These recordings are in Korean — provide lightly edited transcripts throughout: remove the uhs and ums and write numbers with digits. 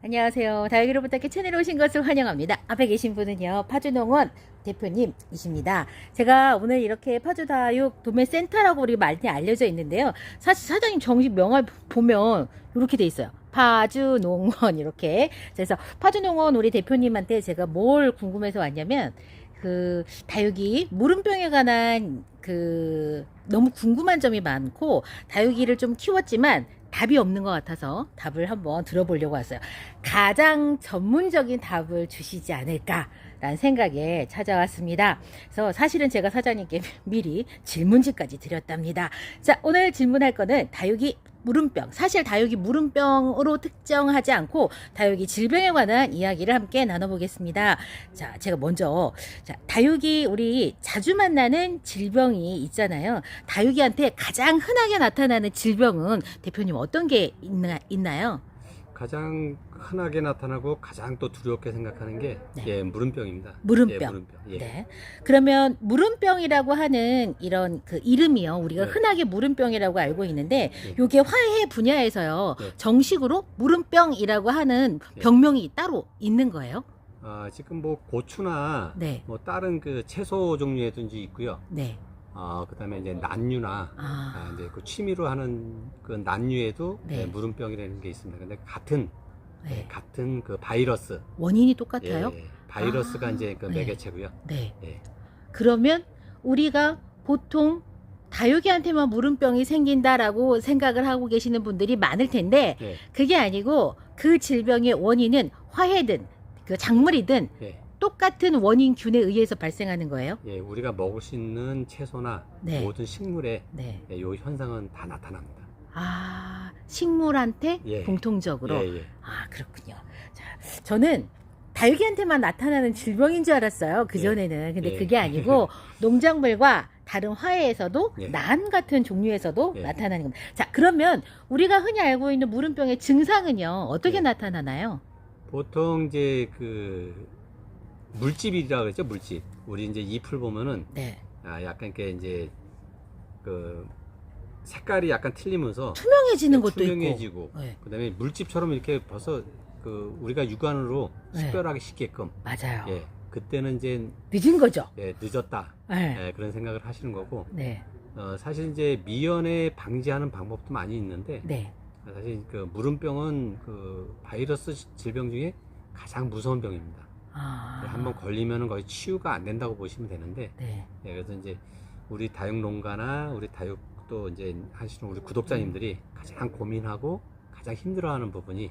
안녕하세요. 다육이로 부탁해 채널에 오신 것을 환영합니다. 앞에 계신 분은요, 파주농원 대표님이십니다. 제가 오늘 이렇게 파주다육 도매센터라고 우리 많이 알려져 있는데요. 사실 사장님 정식 명함 보면 이렇게 돼 있어요. 파주농원 이렇게. 그래서 파주농원 우리 대표님한테 제가 뭘 궁금해서 왔냐면 다육이 물음병에 관한 너무 궁금한 점이 많고 다육이를 좀 키웠지만 답이 없는 것 같아서 답을 한번 들어보려고 왔어요. 가장 전문적인 답을 주시지 않을까라는 생각에 찾아왔습니다. 그래서 사실은 제가 사장님께 미리 질문지까지 드렸답니다. 자, 오늘 질문할 거는 다육이 물음병. 사실 다육이 물음병으로 특정하지 않고 다육이 질병에 관한 이야기를 함께 나눠보겠습니다. 자, 제가 먼저 다육이 우리 자주 만나는 질병이 있잖아요. 다육이한테 가장 흔하게 나타나는 질병은 대표님 어떤 게 있나요? 가장 흔하게 나타나고 가장 또 두렵게 생각하는 게 물음병입니다. 물음병. 물음병. 네. 그러면 물음병이라고 하는 이런 이름이요. 우리가 흔하게 물음병이라고 알고 있는데 요게 화해 분야에서요. 정식으로 물음병이라고 하는 병명이 따로 있는 거예요? 지금 뭐 고추나 뭐 다른 채소 종류에도 이제 있고요. 네. 그다음에 이제 난류나 이제 취미로 하는 난류에도 물음병이라는 게 있습니다. 근데 같은 바이러스 원인이 똑같아요? 바이러스가 이제 매개체고요. 네. 그러면 우리가 보통 다육이한테만 물음병이 생긴다라고 생각을 하고 계시는 분들이 많을 텐데 그게 아니고 그 질병의 원인은 화해든 작물이든 똑같은 원인균에 의해서 발생하는 거예요? 우리가 먹을 수 있는 채소나 모든 식물에 이 현상은 다 나타납니다. 식물한테 공통적으로? 그렇군요. 자, 저는 다육이한테만 나타나는 질병인 줄 알았어요. 그전에는. 근데 그게 아니고 농작물과 다른 화해에서도 난 같은 종류에서도 나타나는 겁니다. 자, 그러면 우리가 흔히 알고 있는 물음병의 증상은요, 어떻게 나타나나요? 보통 이제 물집이라고 그랬죠, 물집. 우리 이제 잎을 보면은 약간 이제 색깔이 약간 틀리면서 투명해지는 것도 투명해지고, 있고, 그다음에 물집처럼 이렇게 벌써 우리가 육안으로 식별하기 쉽게끔. 맞아요. 그때는 이제 늦은 거죠. 늦었다. 그런 생각을 하시는 거고. 사실 이제 미연에 방지하는 방법도 많이 있는데. 사실 물음병은 바이러스 질병 중에 가장 무서운 병입니다. 한번 걸리면 거의 치유가 안 된다고 보시면 되는데, 그래서 이제 우리 다육 농가나 우리 다육도 이제 하시는 우리 구독자님들이 가장 고민하고 가장 힘들어하는 부분이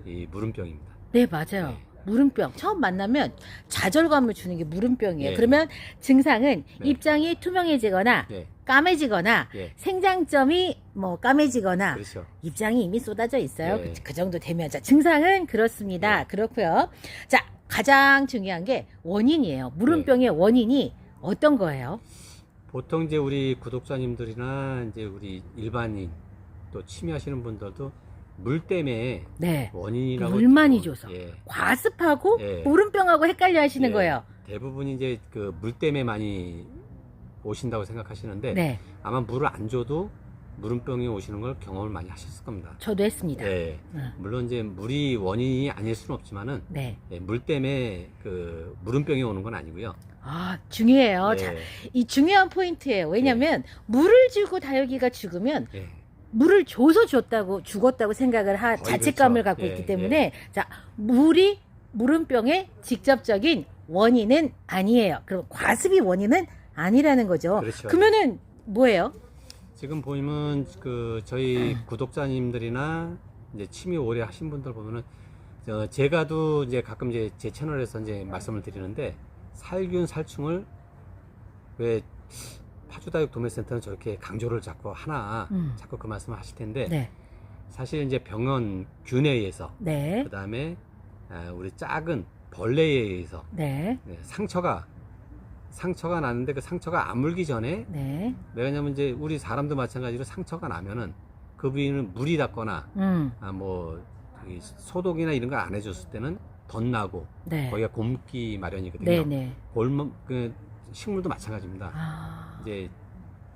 이 물음병입니다. 네, 맞아요. 물음병 처음 만나면 좌절감을 주는 게 물음병이에요. 그러면 증상은 입장이 투명해지거나 까매지거나 생장점이 까매지거나 입장이 이미 쏟아져 있어요. 그 정도 되면 증상은 그렇습니다. 그렇고요. 자, 가장 중요한 게 원인이에요. 물음병의 원인이 어떤 거예요? 보통 이제 우리 구독자님들이나 이제 우리 일반인 또 취미하시는 분들도 물 때문에 원인이라고 물 많이 줘서 과습하고 물음병하고 헷갈려 하시는 거예요. 대부분이 이제 물 때문에 많이 오신다고 생각하시는데 아마 물을 안 줘도 물음병이 오시는 걸 경험을 많이 하셨을 겁니다. 저도 했습니다. 물론 이제 물이 원인이 아닐 수는 없지만은 물 때문에 물음병이 오는 건 아니고요. 중요해요. 자, 이 중요한 포인트예요. 왜냐면 물을 주고 다육이가 죽으면 물을 줘서 죽었다고 생각을 자책감을 갖고 있기 때문에 자, 물이 물음병의 직접적인 원인은 아니에요. 그럼 과습이 원인은 아니라는 거죠. 그러면은 뭐예요? 지금 보면 저희 구독자님들이나 이제 취미 오래 하신 분들 보면은 제가도 이제 가끔 이제 제 채널에서 이제 말씀을 드리는데 살균 살충을 왜 파주다육 도매센터는 저렇게 강조를 자꾸 그 말씀을 하실 텐데 사실 이제 병원 균에 의해서 그 다음에 우리 작은 벌레에 의해서 상처가 나는데 그 상처가 아물기 전에 왜냐면 이제 우리 사람도 마찬가지로 상처가 나면은 그 부위는 물이 닿거나 소독이나 이런 걸 안 해줬을 때는 덧나고 거기가 곪기 마련이거든요. 식물도 마찬가지입니다. 이제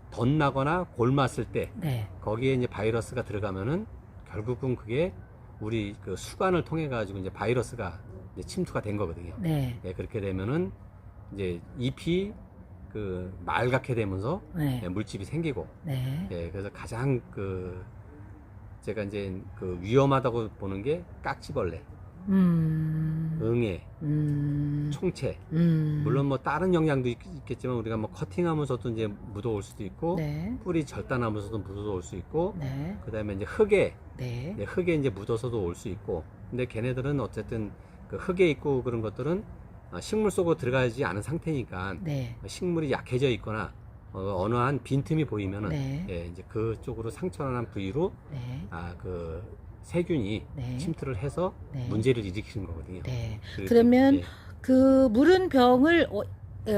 덧나거나 골맞을 때 거기에 이제 바이러스가 들어가면은 결국은 그게 우리 그 수관을 통해 가지고 이제 바이러스가 이제 침투가 된 거거든요. 네. 예, 그렇게 되면은 이제 잎이 그 말갛게 되면서 네. 예, 물집이 생기고. 네. 예, 그래서 가장 그 제가 이제 그 위험하다고 보는 게 깍지벌레, 응애, 총채. 물론 뭐 다른 영향도 있겠지만 우리가 뭐 커팅하면서도 이제 묻어올 수도 있고, 네. 뿌리 절단하면서도 묻어올 수 있고, 네. 그다음에 이제 흙에, 네. 흙에 이제 묻어서도 올 수 있고. 근데 걔네들은 어쨌든 그 흙에 있고 그런 것들은 식물 속으로 들어가지 않은 상태니까 네. 식물이 약해져 있거나 어느 한 빈틈이 보이면은 네. 예, 이제 그쪽으로 상처난 부위로 네. 그 세균이 네. 침투를 해서 네. 문제를 일으키는 거거든요. 네. 그렇게, 그러면 예. 그 물은 병을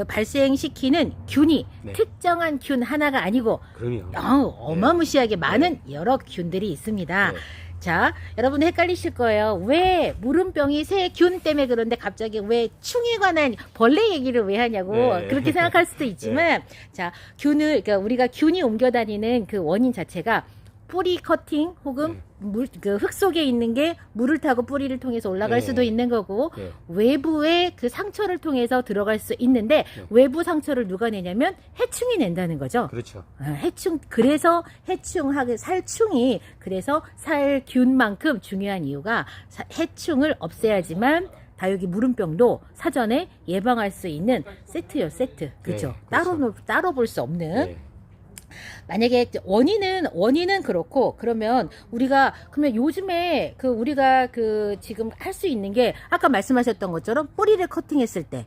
발생시키는 균이 네. 특정한 균 하나가 아니고 그럼요. 어마무시하게 많은 여러 균들이 있습니다. 네. 자, 여러분 헷갈리실 거예요. 왜 물음병이 새 균 때문에 그런데 갑자기 왜 충에 관한 벌레 얘기를 왜 하냐고 네. 그렇게 생각할 수도 있지만 자, 그러니까 우리가 균이 옮겨 다니는 그 원인 자체가 뿌리 커팅 혹은 그 흙 속에 있는 게 물을 타고 뿌리를 통해서 올라갈 수도 있는 거고 외부의 그 상처를 통해서 들어갈 수 있는데 외부 상처를 누가 내냐면 해충이 낸다는 거죠. 그렇죠. 해충, 그래서 살충이 그래서 살균만큼 중요한 이유가 해충을 없애야지만 다육이 물음병도 사전에 예방할 수 있는 세트요, 세트. 그렇죠. 그렇죠. 따로 볼 수 없는. 만약에 원인은 그렇고 그러면 그러면 요즘에 우리가 지금 할 수 있는 게 아까 말씀하셨던 것처럼 뿌리를 커팅했을 때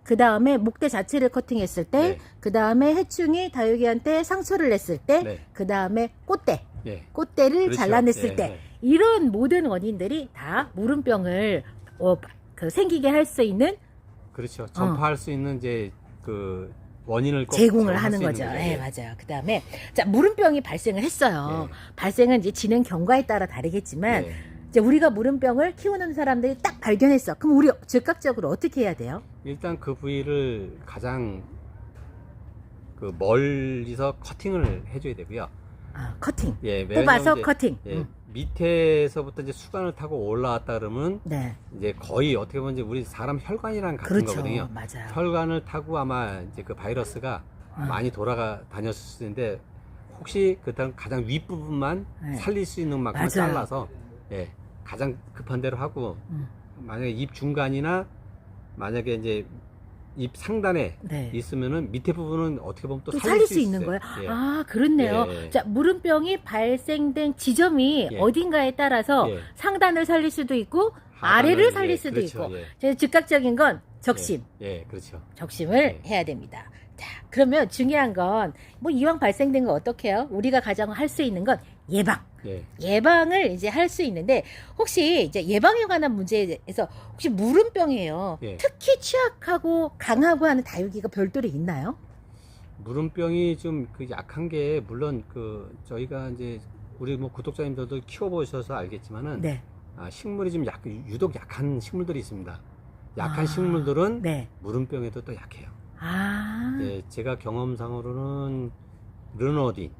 그 다음에 목대 자체를 커팅했을 때 그 다음에 해충이 다육이한테 상처를 냈을 때 그 다음에 꽃대를 그렇죠. 잘라냈을 때 이런 모든 원인들이 다 물음병을 생기게 할 수 있는 그렇죠. 전파할 수 있는 이제 그 원인을 꼭 제공을 하는 거죠. 네, 맞아요. 그 다음에, 자, 물음병이 발생을 했어요. 발생은 이제 진행 경과에 따라 다르겠지만, 이제 우리가 물음병을 키우는 사람들이 딱 발견했어. 그럼 우리 즉각적으로 어떻게 해야 돼요? 일단 그 부위를 가장 그 멀리서 커팅을 해줘야 되고요. 커팅. 예, 뽑아서 이제, 커팅. 예, 밑에서부터 이제 수관을 타고 올라왔다 그러면 이제 거의 어떻게 보면 이제 우리 사람 혈관이랑 같은 거거든요. 맞아요. 혈관을 타고 아마 이제 그 바이러스가 많이 다녔을 수 있는데 혹시 그다음 가장 윗부분만 살릴 수 있는 만큼 잘라서 가장 급한 대로 하고 만약에 잎 중간이나 만약에 이제 잎 상단에 있으면은 밑에 부분은 어떻게 보면 또 살릴 수 있는 거예요. 그렇네요. 자, 물음병이 발생된 지점이 어딘가에 따라서 상단을 살릴 수도 있고 아래를 살릴 수도 있고. 즉각적인 건 적심. 그렇죠. 적심을 해야 됩니다. 자, 그러면 중요한 건 뭐 이왕 발생된 거 어떻게 해요? 우리가 가장 할 수 있는 건 예방. 예방을 이제 할 수 있는데 혹시 이제 예방에 관한 문제에서 혹시 물음병이에요. 특히 취약하고 강하고 하는 다육이가 별도로 있나요? 물음병이 좀 그 약한 게 물론 그 저희가 이제 우리 뭐 구독자님들도 키워보셔서 알겠지만은 식물이 좀 유독 약한 식물들이 있습니다. 약한 식물들은 물음병에도 또 약해요. 제가 경험상으로는 르노딘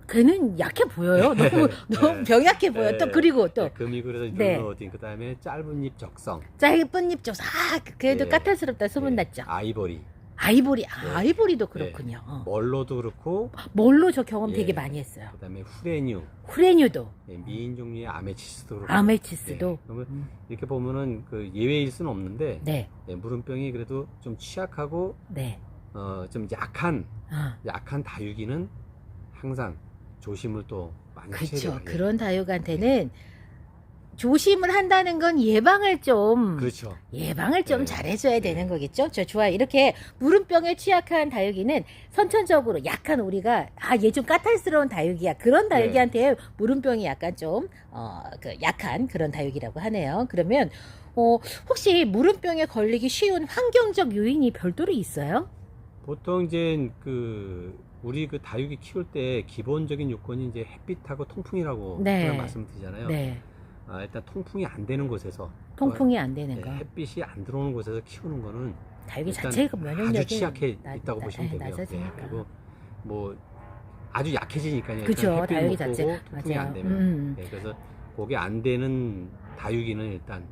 걔는 약해 보여요. 너무 병약해 보여. 또 그리고 또 금이 그래서 르노딘 그다음에 짧은 잎 적성. 짧은 잎 적성. 그래도 까탈스럽다 소문났죠. 아이보리도 그렇군요. 멀로도 그렇고. 멀로 저 경험 되게 많이 했어요. 그다음에 후레뉴도. 미인 종류의 아메치스도 그렇고. 아메치스도. 그러면 이렇게 보면은 그 예외일 수는 없는데. 물음병이 그래도 좀 취약하고. 좀 약한 다육이는 항상 조심을 또 많이 하셔야 돼요. 그렇죠. 그런 다육한테는 조심을 한다는 건 예방을 좀 잘해줘야 되는 거겠죠. 좋아요. 이렇게 물음병에 취약한 다육이는 선천적으로 약한 우리가 얘 좀 까탈스러운 다육이야. 그런 다육이한테 물음병이 약간 좀 약한 그런 다육이라고 하네요. 그러면 혹시 물음병에 걸리기 쉬운 환경적 요인이 별도로 있어요? 보통 이제 우리 다육이 키울 때 기본적인 요건이 이제 햇빛하고 통풍이라고 말씀드리잖아요. 일단 통풍이 안 되는 곳에서 햇빛이 안 들어오는 곳에서 키우는 거는 다육이 자체가 면역력이 아주 취약해 있다고 보시면 되고요. 그리고 뭐 아주 약해지니까요. 그렇죠. 햇빛 다육이 못 자체가 보고 통풍이 안 되면 그래서 그게 안 되는 다육이는 일단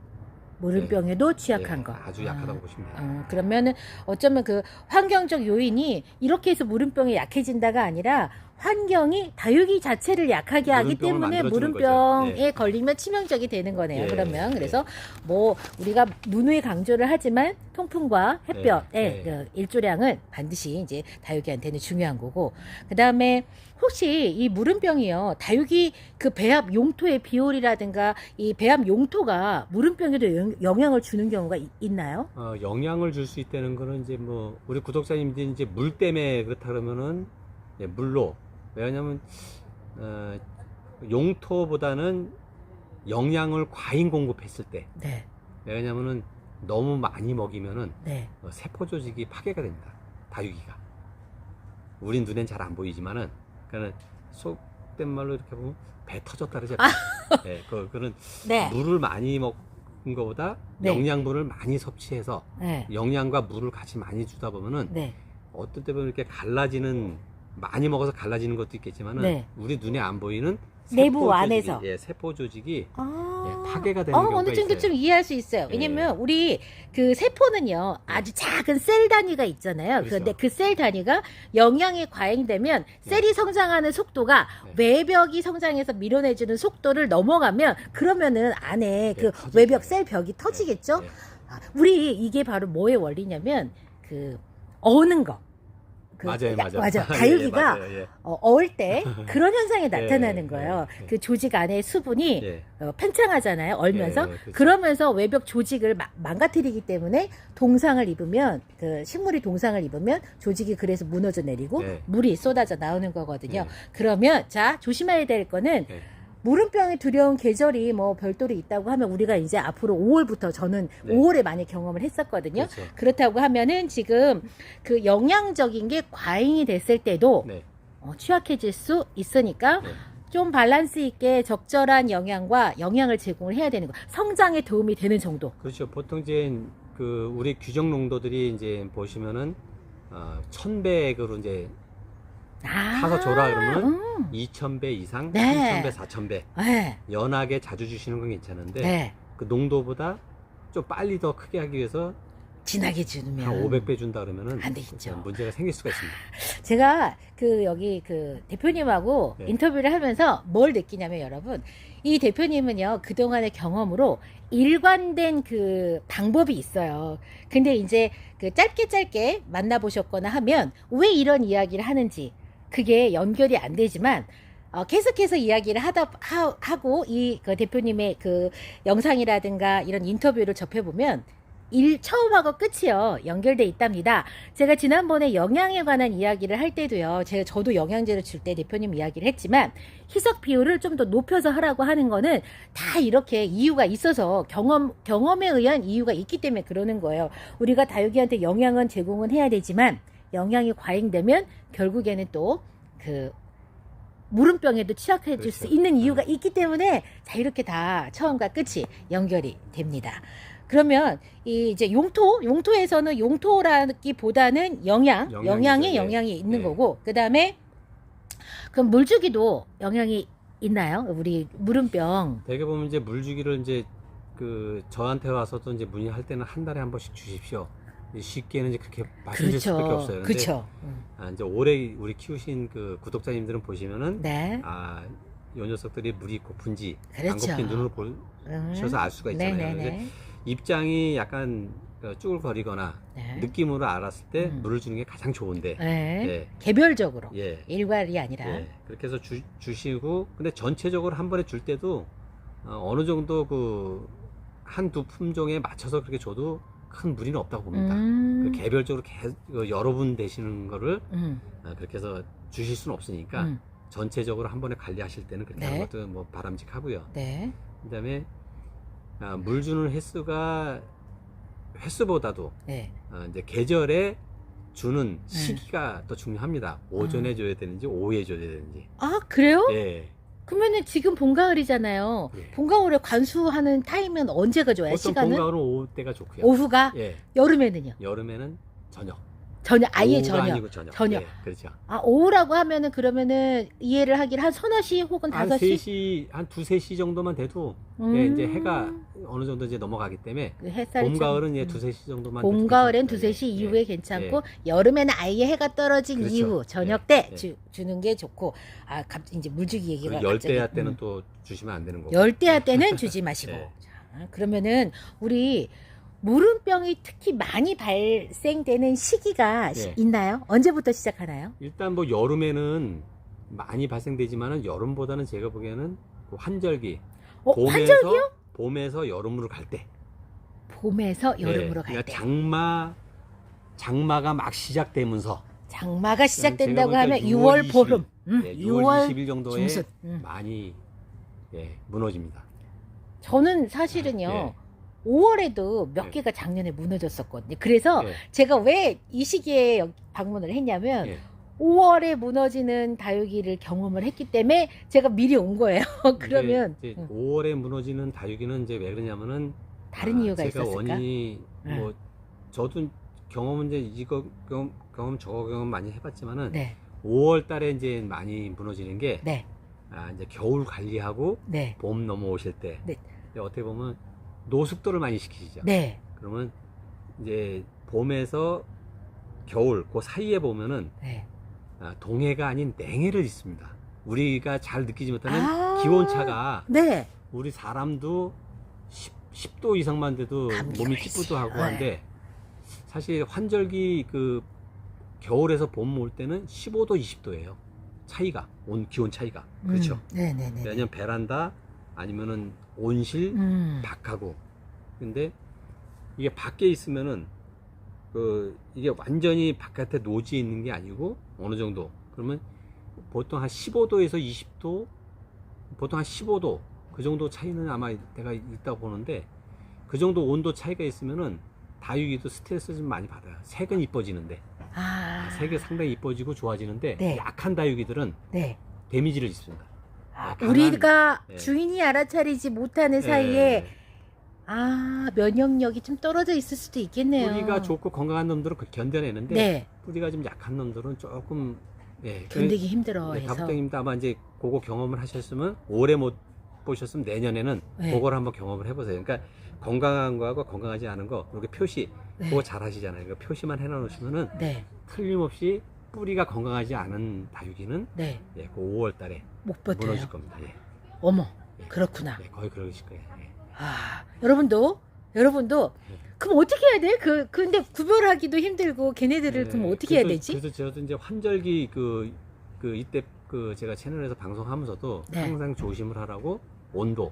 무름병에도 취약한 거. 아주 약하다고 보시면 돼요. 그러면은 어쩌면 그 환경적 요인이 이렇게 해서 무름병이 약해진다가 아니라 환경이 다육이 자체를 약하게 하기 때문에 무름병에 걸리면 치명적이 되는 거네요. 그러면 그래서 뭐 우리가 누누이 강조를 하지만 통풍과 햇볕의 그 일조량은 반드시 이제 다육이한테는 중요한 거고, 그 다음에 혹시 이 무름병이요, 다육이 그 배합 용토의 비율이라든가 이 배합 용토가 무름병에도 영향을 주는 경우가 있나요? 영향을 줄 수 있다는 거는 이제 뭐 우리 구독자님들이 이제 물 때문에 그렇다 그러면은 물로, 왜냐하면 용토보다는 영양을 과잉 공급했을 때, 왜냐하면은 너무 많이 먹이면은 세포 조직이 파괴가 됩니다. 다육이가. 우린 눈엔 잘 안 보이지만은, 그러니까 속된 말로 이렇게 보면 배 터졌다 그러잖아요. 그런 물을 많이 먹은 것보다 영양분을 많이 섭취해서 영양과 물을 같이 많이 주다 보면은 어떤 때 보면 이렇게 갈라지는, 많이 먹어서 갈라지는 것도 있겠지만은 우리 눈에 안 보이는 내부 안에서 세포 조직이 파괴가 되는 경우가 어느 정도 있어요. 좀 이해할 수 있어요. 왜냐면 우리 그 세포는요, 아주 작은 셀 단위가 있잖아요. 그런데 그 셀 단위가 영양이 과잉되면 셀이 성장하는 속도가 외벽이 성장해서 밀어내주는 속도를 넘어가면, 그러면은 안에 그 외벽 셀 벽이 터지겠죠. 우리 이게 바로 뭐의 원리냐면 그 어는 거. 맞아요. 다육이가 어을 때 그런 현상이 나타나는 거예요. 그 조직 안에 수분이 팽창하잖아요. 얼면서. 그러면서 외벽 조직을 망가뜨리기 때문에 동상을 입으면, 그 식물이 동상을 입으면 조직이 그래서 무너져 내리고 물이 쏟아져 나오는 거거든요. 그러면 자, 조심해야 될 거는 무름병이 두려운 계절이 뭐 별도로 있다고 하면, 우리가 이제 앞으로 5월부터, 저는 5월에 많이 경험을 했었거든요. 그렇다고 하면은 지금 그 영양적인 게 과잉이 됐을 때도 취약해질 수 있으니까 좀 밸런스 있게 적절한 영양과 영양을 제공을 해야 되는 거. 성장에 도움이 되는 정도. 그렇죠. 보통 이제 그 우리 규정 농도들이 이제 보시면은 1000배로 이제 타서 줘라 그러면 2000배 이상, 3000배, 4000배 연하게 자주 주시는 건 괜찮은데 그 농도보다 좀 빨리 더 크게 하기 위해서 진하게 주면 한 500배 준다 그러면은 안 되겠죠. 문제가 생길 수가 있습니다. 제가 그 여기 그 대표님하고 인터뷰를 하면서 뭘 느끼냐면, 여러분, 이 대표님은요, 그동안의 경험으로 일관된 그 방법이 있어요. 근데 이제 그 짧게 만나보셨거나 하면 왜 이런 이야기를 하는지 그게 연결이 안 되지만, 계속해서 이야기를 하고 이 그 대표님의 그 영상이라든가 이런 인터뷰를 접해보면 처음하고 끝이요, 연결돼 있답니다. 제가 지난번에 영양에 관한 이야기를 할 때도요, 저도 영양제를 줄 때 대표님 이야기를 했지만, 희석 비율을 좀 더 높여서 하라고 하는 거는 다 이렇게 이유가 있어서, 경험에 의한 이유가 있기 때문에 그러는 거예요. 우리가 다육이한테 영양은 제공은 해야 되지만, 영양이 과잉되면 결국에는 또 그 무름병에도 취약해질 수 있는 이유가 있기 때문에, 자, 이렇게 다 처음과 끝이 연결이 됩니다. 그러면 이 이제 용토에서는 용토라기보다는 영양에 영양이 있는 거고, 그다음에 그럼 물주기도 영향이 있나요? 우리 무름병. 되게 보면 이제 물주기를 이제 그 저한테 와서도 이제 문의할 때는 한 달에 한 번씩 주십시오. 쉽게는 이제 그렇게 말씀드릴 수밖에 없어요. 그렇죠. 이제 올해 우리 키우신 그 구독자님들은 보시면은 요 녀석들이 물이 고픈지 안 고픈지 눈으로 보셔서 알 수가 있잖아요. 근데 입장이 약간 쭈글거리거나 느낌으로 알았을 때 물을 주는 게 가장 좋은데 개별적으로 일괄이 아니라 그렇게 해서 주시고, 근데 전체적으로 한 번에 줄 때도 어느 정도 그 한두 품종에 맞춰서 그렇게 줘도 큰 무리는 없다고 봅니다. 그 개별적으로 여러 분 되시는 거를 그렇게 해서 주실 수는 없으니까 전체적으로 한 번에 관리하실 때는 그렇게 하는 것도 뭐 바람직하고요. 그다음에 물 주는 횟수보다도 이제 계절에 주는 시기가 더 중요합니다. 오전에 줘야 되는지 오후에 줘야 되는지. 아, 그래요? 네. 그러면은 지금 봄가을이잖아요. 봄가을에 관수하는 타임은 언제가 좋아요? 보통 시간은? 봄가을은 오후 때가 좋고요. 오후가? 여름에는요? 여름에는 저녁. 저녁, 아예 오후가 저녁. 아니고 저녁. 저녁. 예, 그렇죠. 아, 오후라고 하면은 그러면은 이해를 하기를 한 서너 시 혹은 한 5시? 3시, 한 2, 3시 정도만 돼도 음. 예, 이제 해가 어느 정도 이제 넘어가기 때문에 그 햇살이 봄, 좀, 가을은 예, 2, 3시 정도만 봄, 돼도 가을엔 괜찮습니다. 2, 3시 예, 이후에 예, 괜찮고 예. 여름에는 아예 해가 떨어진 그렇죠. 이후 저녁 예, 때 예. 주는 게 좋고 아, 이제 물주기 얘기가 그리고 열대야 갑자기, 때는 또 주시면 안 되는 거고. 열대야 때는 주지 마시고. 예. 자, 그러면은 우리 무름병이 특히 많이 발생되는 시기가 예. 있나요? 언제부터 시작하나요? 일단 뭐 여름에는 많이 발생되지만은 여름보다는 제가 보기에는 그 환절기. 환절기요? 봄에서 여름으로 갈 때. 봄에서 여름으로 갈 그러니까 때. 장마가 막 시작되면서 장마가 시작된다고 제가 하면 보니까 6월 보름, 예, 6월 20일 정도에 중순. 많이 무너집니다. 저는 사실은요. 예. 5월에도 몇 예. 개가 작년에 무너졌었거든요. 그래서 예. 제가 왜 이 시기에 방문을 했냐면 예. 5월에 무너지는 다육이를 경험을 했기 때문에 제가 미리 온 거예요. 그러면 이제 5월에 무너지는 다육이는 이제 왜 그러냐면은 다른 이유가 제가 있었을까? 원인이 뭐 저도 경험은 이제 이거 경험 저거 경험 많이 해봤지만은 네. 5월 달에 이제 많이 무너지는 게 네. 이제 겨울 관리하고 네. 봄 넘어오실 때 네. 근데 어떻게 보면 노숙도를 많이 시키시죠. 네. 그러면 이제 봄에서 겨울 그 사이에 보면은 네. 동해가 아닌 냉해를 있습니다. 우리가 잘 느끼지 못하는 기온차가 네. 우리 사람도 10도 이상만 돼도 감기가 몸이 있지. 찌뿌드하고 네. 한데 사실 환절기 그 겨울에서 봄 올 때는 15도, 20도예요. 차이가 기온 차이가 그렇죠. 네네네. 왜냐면 베란다 아니면은 온실 밖하고 근데 이게 밖에 있으면은 이게 완전히 바깥에 노지에 있는 게 아니고 어느 정도 그러면 보통 한 15도에서 20도 보통 한 15도 그 정도 차이는 아마 내가 있다고 보는데 그 정도 온도 차이가 있으면은 다육이도 스트레스 좀 많이 받아요. 색은 이뻐지는데 색이 상당히 이뻐지고 좋아지는데 네. 약한 다육이들은 네. 데미지를 입습니다. 우리가 네. 주인이 알아차리지 못하는 사이에 면역력이 좀 떨어져 있을 수도 있겠네요. 뿌리가 좋고 건강한 놈들은 견뎌내는데 네. 뿌리가 좀 약한 놈들은 조금 견디기 힘들어 해서. 가부장님도 아마 이제 그거 경험을 하셨으면 올해 못 보셨으면 내년에는 네. 그걸 한번 경험을 해보세요. 그러니까 건강한 거하고 건강하지 않은 거 이렇게 표시 네. 그거 잘 하시잖아요. 그 표시만 해놓으시면은 네. 틀림없이 뿌리가 건강하지 않은 다육이는 네. 그 5월달에 못 버텨요. 무너질 겁니다. 예. 어머, 예. 그렇구나. 예, 거의 그러실 거예요. 예. 여러분도 그럼 어떻게 해야 돼? 근데 구별하기도 힘들고 걔네들을 그럼 어떻게 해야 되지? 그래서 저도 이제 환절기 이때 제가 채널에서 방송하면서도 네. 항상 조심을 하라고 온도.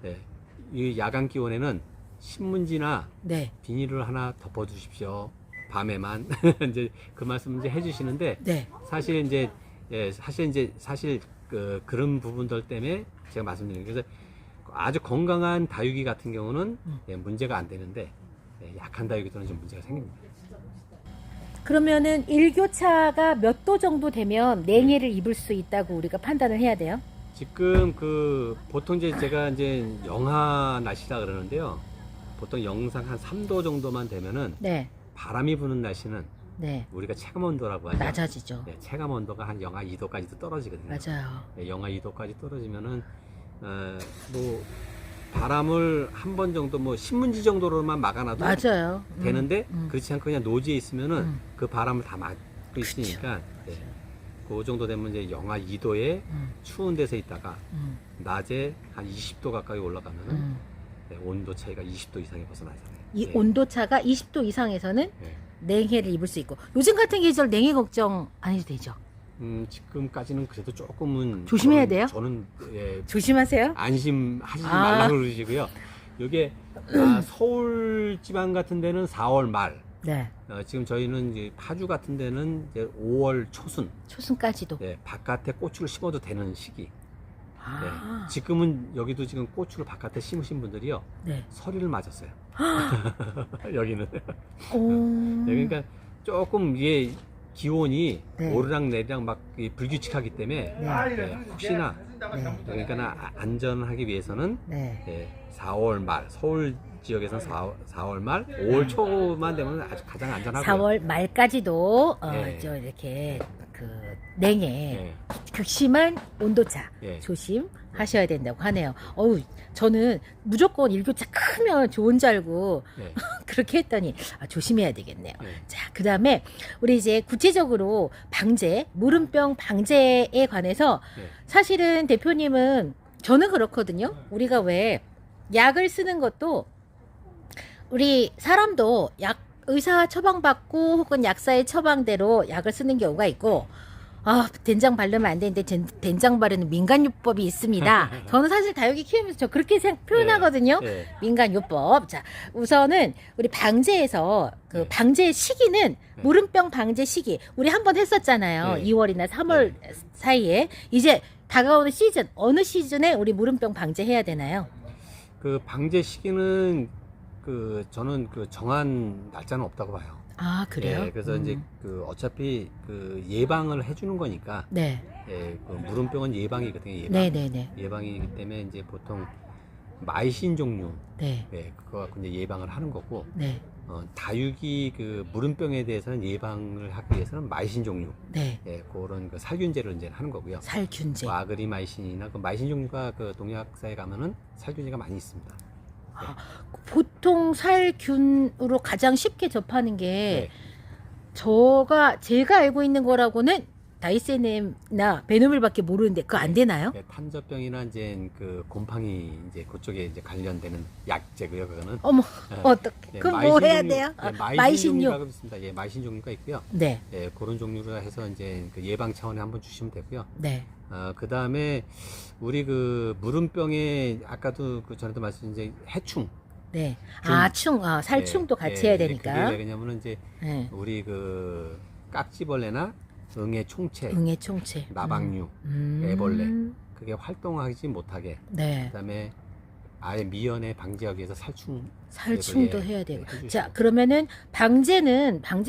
네. 이 야간 기온에는 신문지나 네. 비닐을 하나 덮어 주십시오. 밤에만 이제 그 말씀 이제 해주시는데 네. 사실 그런 부분들 때문에 제가 말씀드리는 게 그래서 아주 건강한 다육이 같은 경우는 문제가 안 되는데 약한 다육이들은 좀 문제가 생깁니다. 그러면은 일교차가 몇 도 정도 되면 냉해를 입을 수 있다고 우리가 판단을 해야 돼요? 지금 보통 제가 이제 영하 날씨라 그러는데요. 보통 영상 한 3도 정도만 되면은 네. 바람이 부는 날씨는 네. 우리가 체감 온도라고 하죠. 낮아지죠. 체감 온도가 한 영하 2도까지도 떨어지거든요. 맞아요. 영하 2도까지 떨어지면은 뭐 바람을 한 번 정도 뭐 신문지 정도로만 막아놔도 맞아요. 되는데 그렇지 않고 그냥 노지에 있으면은 그 바람을 다 막고 그쵸. 있으니까 그 정도 되면 이제 영하 2도에 추운 데서 있다가 낮에 한 20도 가까이 올라가면은 온도 차이가 20도 이상이 벗어나잖아요. 이 온도 차가 20도 이상에서는 네. 냉해를 입을 수 있고 요즘 같은 계절 냉해 걱정 안 해도 되죠? 지금까지는 그래도 조금은 조심해야 돼요? 저는 조심하세요. 안심하시지 말라고 그러시고요. 이게 서울 지방 같은 데는 4월 말. 네. 지금 저희는 이제 파주 같은 데는 이제 5월 초순. 초순까지도. 바깥에 고추를 심어도 되는 시기. 지금은 여기도 지금 고추를 바깥에 심으신 분들이요. 서리를 맞았어요. 여기는. 그러니까 조금 이게 기온이 오르락 내리락 막 불규칙하기 때문에 혹시나 그러니까 안전하기 위해서는 4월 말 서울 지역에서는 4월 말, 5월 초만 되면 아주 가장 안전하고요. 4월 말까지도 예. 저 이렇게 그 냉해 예. 극심한 온도차 예. 조심하셔야 된다고 하네요. 어우, 저는 무조건 일교차 크면 좋은 줄 알고 예. 그렇게 했더니 조심해야 되겠네요. 예. 자, 그 다음에 우리 이제 구체적으로 방제, 무름병 방제에 관해서 예. 사실은 대표님은 저는 그렇거든요. 우리가 왜 약을 쓰는 것도 우리 사람도 의사 처방받고 혹은 약사의 처방대로 약을 쓰는 경우가 있고, 된장 바르면 안 되는데 된장 바르는 민간요법이 있습니다. 저는 사실 다육이 키우면서 저 그렇게 표현하거든요. 예. 민간요법. 자, 우선은 우리 방제에서 그 네. 방제 시기는 네. 무름병 방제 시기 우리 한 번 했었잖아요. 네. 2월이나 3월 사이에. 이제 다가오는 시즌, 어느 시즌에 우리 무름병 방제해야 되나요? 그 방제 시기는 저는 정한 날짜는 없다고 봐요. 아, 그래요? 예, 그래서 이제 어차피 예방을 해주는 거니까. 네. 예, 무름병은 예방이거든요. 예방. 네네네. 예방이기 때문에 이제 보통 마이신 종류. 네. 예, 그거 갖고 이제 예방을 하는 거고. 네. 다육이 무름병에 대해서는 예방을 하기 위해서는 마이신 종류. 네. 예, 그런 살균제를 이제 하는 거고요. 살균제. 아그리마이신이나 마이신 종류가 농약사에 가면은 살균제가 많이 있습니다. 보통 살균으로 가장 쉽게 접하는 게 네. 제가 알고 있는 거라고는 다이세넴이나 베노밀밖에 모르는데 그거 안 되나요? 예, 탄저병이나 이제 곰팡이 이제 그쪽에 이제 관련되는 약제고요. 그거는. 어머, 예, 어떻게? 그럼 뭐 해야 돼요? 마이신 종류가 있습니다. 예, 마이신 종류가 있고요. 네. 예, 그런 종류로 해서 이제 예방 차원에 한번 주시면 되고요. 네. 그 다음에 우리 무름병에 아까도 전에도 말씀드린 이제 해충. 네. 균. 살충도 같이 해야 되니까. 그게 왜 그러냐면은 이제 우리 깍지벌레나 응애 총체, 나방류, 애벌레 그게 활동하지 못하게. 네. 그다음에 아예 미연에 방지하기 위해서 살충도 해야 되고. 자, 그러면은 방제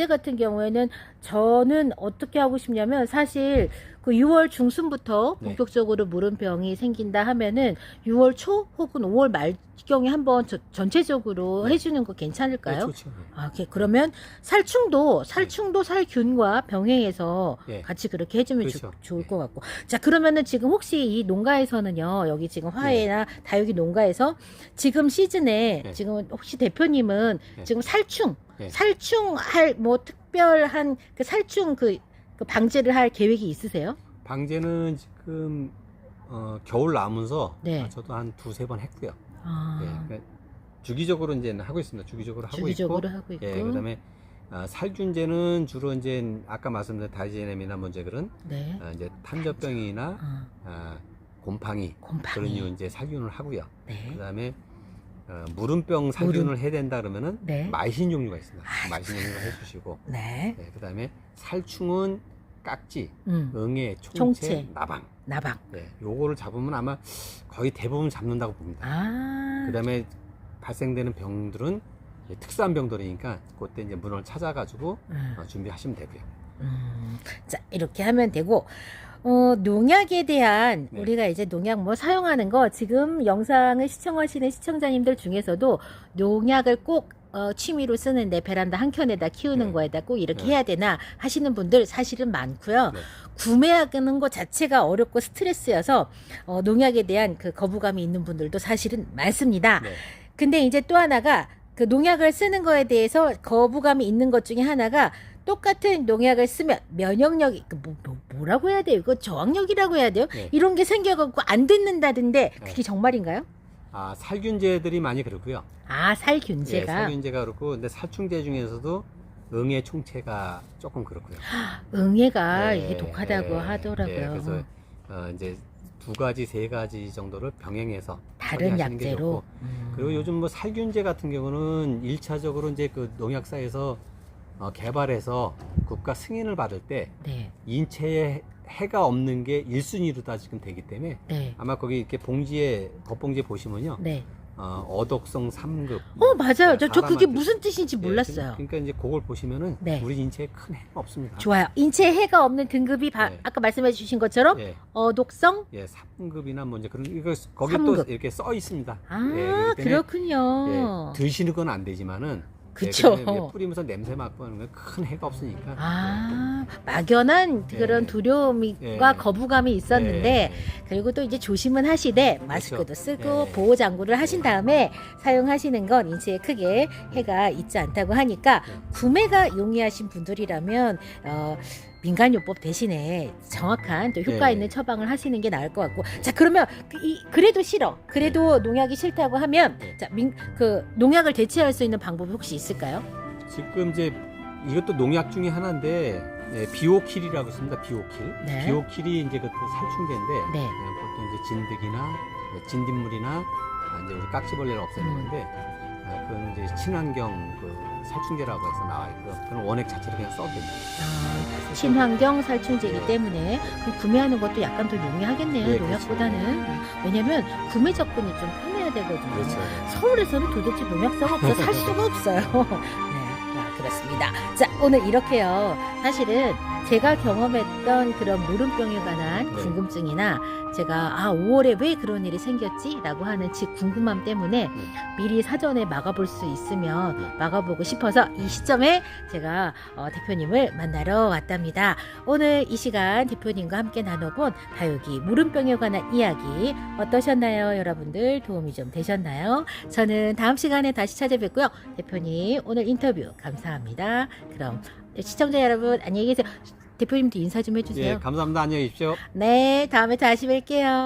같은 경우에는 저는 어떻게 하고 싶냐면 사실 6월 중순부터 본격적으로 무름병이 생긴다 하면은 6월 초 혹은 5월 말경에 한번 전체적으로 해주는 거 괜찮을까요? 네, 좋죠. 그러면 살충도 살균과 병행해서 같이 그렇게 해주면 그렇죠. 좋을 것 같고. 자, 그러면은 지금 혹시 이 농가에서는요, 여기 지금 화훼나 다육이 농가에서 지금 시즌에 지금 혹시 대표님은 지금 살충할 특별한 살충 방제를 할 계획이 있으세요? 방제는 지금 겨울 남으면서 저도 한 2-3번 했고요. 그러니까 주기적으로 이제 하고 있습니다. 주기적으로 하고 있고. 예, 그다음에 살균제는 주로 이제 아까 말씀드린 다이제넴이나 그런 이제 탄저병이나 곰팡이 그런 류 이제 살균을 하고요. 그다음에 무름병 살균을 해야 된다 그러면은 마이신 종류가 있습니다. 마이신 종류를 해주시고. 그다음에 살충은 깍지, 응애, 총체, 나방. 요거를 잡으면 아마 거의 대부분 잡는다고 봅니다. 그다음에 발생되는 병들은 특수한 병들이니까 그때 이제 문을 찾아가지고 준비하시면 되고요. 자, 이렇게 하면 되고. 농약에 대한 우리가 이제 농약 사용하는 거 지금 영상을 시청하시는 시청자님들 중에서도 농약을 꼭 취미로 쓰는데 베란다 한 켠에다 키우는 거에다 꼭 이렇게 해야 되나 하시는 분들 사실은 많고요. 구매하는 것 자체가 어렵고 스트레스여서 농약에 대한 거부감이 있는 분들도 사실은 많습니다. 근데 이제 또 하나가 농약을 쓰는 거에 대해서 거부감이 있는 것 중에 하나가 똑같은 농약을 쓰면 면역력이 뭐라고 해야 돼요? 이거 저항력이라고 해야 돼요? 이런 게 생겨갖고 안 듣는다던데 그게 정말인가요? 살균제들이 많이 그렇고요. 살균제가? 살균제가 그렇고 근데 살충제 중에서도 응애 총체가 조금 그렇고요. 응애가 이게 독하다고 하더라고요. 그래서 이제 2가지, 3가지 정도를 병행해서 다른 약제로. 그리고 요즘 살균제 같은 경우는 1차적으로 이제 농약사에서 개발해서 국가 승인을 받을 때 인체에 해가 없는 게 1순위로 다 지금 되기 때문에 아마 거기 이렇게 겉봉지에 보시면요. 어독성 3급. 맞아요. 저 그게 사람한테- 무슨 뜻인지 몰랐어요. 그러니까 이제 그걸 보시면은 네. 우리 인체에 큰 해가 없습니다. 좋아요. 인체에 해가 없는 등급이 네. 아까 말씀해 주신 것처럼 예, 어독성? 3급이나 뭐 이제 그런 이거 거기 3급. 또 이렇게 써 있습니다. 아, 그렇기 때문에 그렇군요. 드시는 건 안 되지만은 그쵸. 뿌리면서 냄새 맡고 하는 건 큰 해가 없으니까. 막연한 그런 예. 두려움과 예. 거부감이 있었는데 예. 그리고 또 이제 조심은 하시되 마스크도 쓰고 예. 보호 장구를 하신 다음에 사용하시는 건 인체에 크게 해가 있지 않다고 하니까 구매가 용이하신 분들이라면 민간요법 대신에 정확한 또 효과 예. 있는 처방을 하시는 게 나을 것 같고, 자 그러면 그래도 싫어, 그래도 농약이 싫다고 하면 예. 자 그 농약을 대체할 수 있는 방법이 혹시 있을까요? 지금 이제 이것도 농약 중에 하나인데 비오킬이라고 있습니다. 비오킬. 네. 비오킬이 이제 그 살충제인데 네. 보통 이제 진드기나 진딧물이나 이제 우리 깍지벌레를 없애는 건데 그건 이제 친환경 그 살충제라고 해서 나와 있고요. 그건 원액 자체를 그냥 써도 됩니다. 친환경 살충제이기 때문에 구매하는 것도 약간 더 용이하겠네요. 네, 농약보다는. 왜냐면 구매 접근이 좀 편해야 되거든요. 그렇죠. 서울에서는 도대체 농약사가 없어 살 수가 없어요. 네, 그렇습니다. 자, 오늘 이렇게요. 사실은 제가 경험했던 그런 무름병에 관한 네. 궁금증이나 제가 5월에 왜 그런 일이 생겼지라고 하는 궁금함 때문에 미리 사전에 막아볼 수 있으면 막아보고 싶어서 이 시점에 제가 대표님을 만나러 왔답니다. 오늘 이 시간 대표님과 함께 나눠본 다육이 무름병에 관한 이야기 어떠셨나요? 여러분들 도움이 좀 되셨나요? 저는 다음 시간에 다시 찾아뵙고요. 대표님 오늘 인터뷰 감사합니다. 그럼 시청자 여러분 안녕히 계세요. 대표님도 인사 좀 해주세요. 감사합니다. 안녕히 계십시오. 네, 다음에 다시 뵐게요.